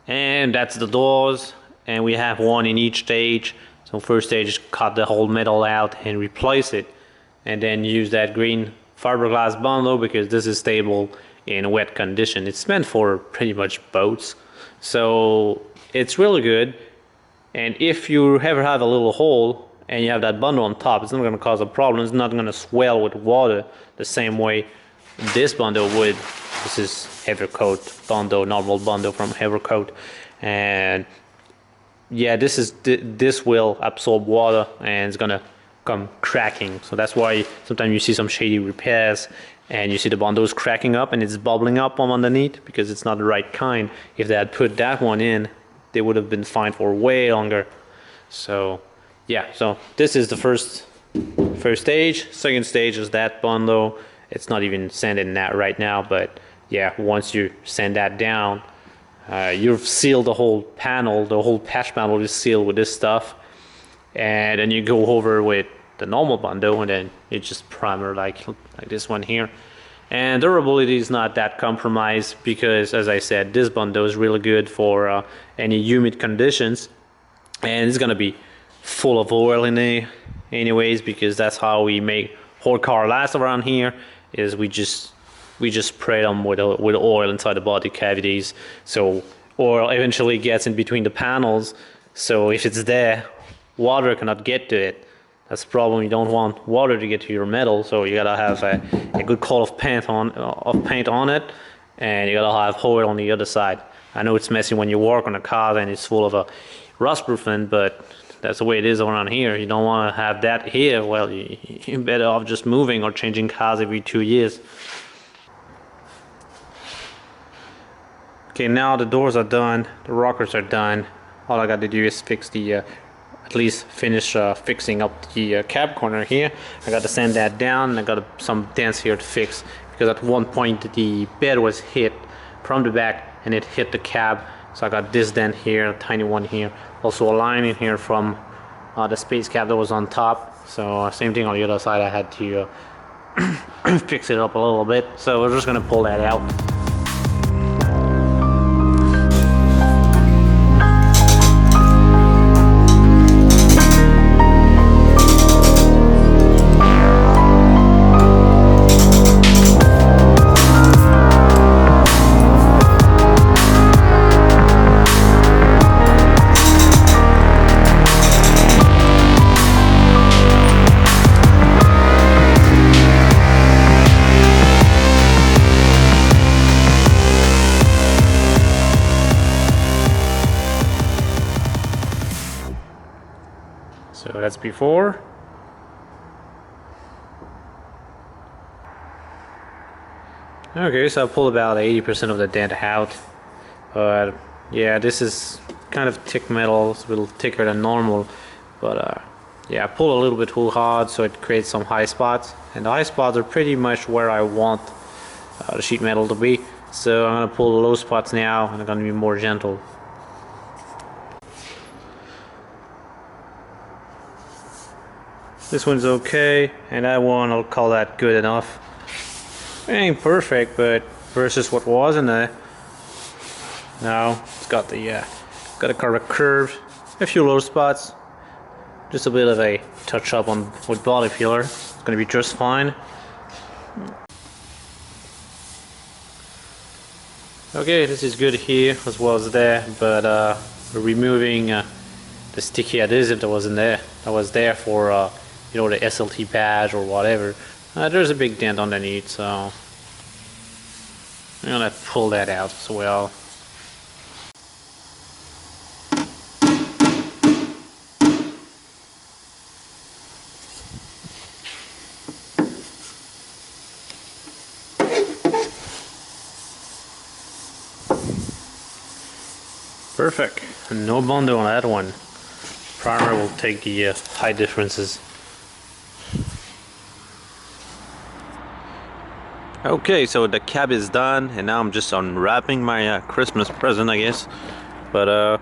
And that's the doors, and we have one in each stage. So first stage is cut the whole metal out and replace it, and then use that green fiberglass bundle because this is stable in wet condition. It's meant for pretty much boats, so it's really good. And if you ever have a little hole and you have that bundle on top, it's not going to cause a problem. It's not going to swell with water the same way this bundle would. This is Evercoat bundle, normal bundle from Evercoat, and yeah, this will absorb water and it's gonna come cracking. So that's why sometimes you see some shady repairs and you see the bundles cracking up and it's bubbling up from underneath because it's not the right kind. If they had put that one in, they would have been fine for way longer. So yeah, so this is the first stage. Second stage is that bundle. It's not even sanding that right now, but yeah, once you sand that down, you've sealed the whole panel. The whole patch panel is sealed with this stuff, and then you go over with the normal bundle, and then it's just primer like this one here. And durability is not that compromised because, as I said, this bundle is really good for any humid conditions, and it's gonna be full of oil in it anyways, because that's how we make whole car last around here. Is we just spray them with oil inside the body cavities, so oil eventually gets in between the panels. So if it's there, water cannot get to it. That's the problem. You don't want water to get to your metal, so you gotta have a good coat of paint on it, and you gotta have oil on the other side. I know it's messy when you work on a car and it's full of rust proofing, but that's the way it is around here. You don't want to have that here. Well, you're better off just moving or changing cars every 2 years. Okay, now the doors are done, the rockers are done. All I got to do is fix at least finish fixing up the cab corner here. I got to sand that down, and I got some dents here to fix because at one point the bed was hit from the back and it hit the cab. So I got this dent here, a tiny one here. Also a line in here from the space cab that was on top. So same thing on the other side. I had to fix it up a little bit. So we're just gonna pull that out. So that's before. Okay, so I pulled about 80% of the dent out. But yeah, this is kind of thick metal. It's a little thicker than normal. But yeah, I pull a little bit too hard, so it creates some high spots. And the high spots are pretty much where I want the sheet metal to be. So I'm going to pull the low spots now, and I'm going to be more gentle. This one's okay, and that one, I'll call that good enough. It ain't perfect, but versus what was in there. Now it's got the correct curves, a few low spots, just a bit of a touch up on with body filler. It's gonna be just fine. Okay, this is good here as well as there, but we're removing the sticky adhesive that was in there. That was there for you know, the SLT badge or whatever. There's a big dent underneath, so I'm gonna pull that out as well. Perfect. No bundle on that one. Primer will take the high differences. Okay, so the cab is done, and now I'm just unwrapping my Christmas present, I guess. But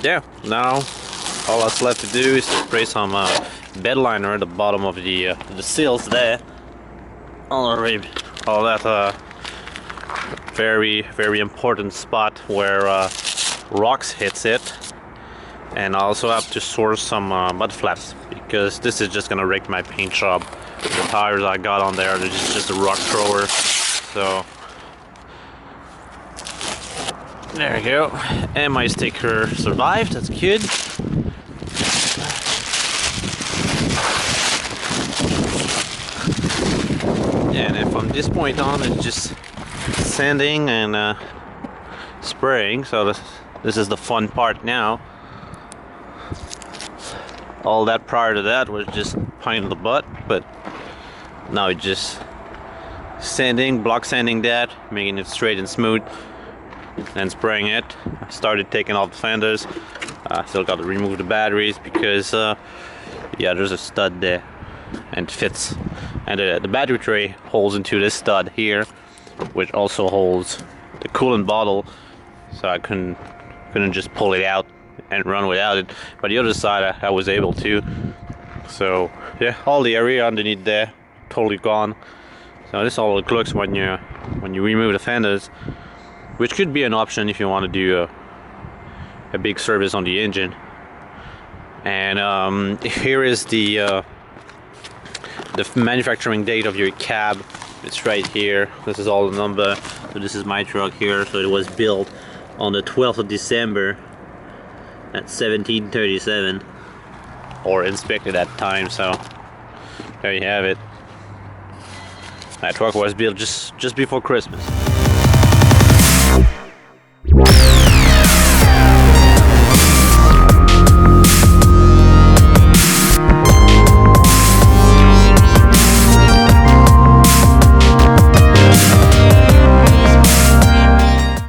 yeah, now all that's left to do is to spray some bed liner at the bottom of the seals there. All that very important spot where rocks hits it. And I also have to source some mud flaps because this is just gonna wreck my paint job. The tires I got on there, they're just a rock thrower. So there we go. And my sticker survived, that's good. And then from this point on, it's just sanding and spraying. So this is the fun part now. All that prior to that was just pain in the butt, but now it's just sanding, block sanding that, making it straight and smooth, and spraying it. I started taking off the fenders. Still got to remove the batteries because yeah, there's a stud there and it fits, and the battery tray holds into this stud here, which also holds the coolant bottle, so I couldn't just pull it out and run without it. But the other side I was able to. So yeah, all the area underneath there totally gone. So this is all it looks when you remove the fenders, which could be an option if you want to do a big service on the engine. And here is the manufacturing date of your cab. It's right here. This is all the number. So this is my truck here. So it was built on the 12th of December at 1737, or inspected at the time. So there you have it. That truck was built just before Christmas.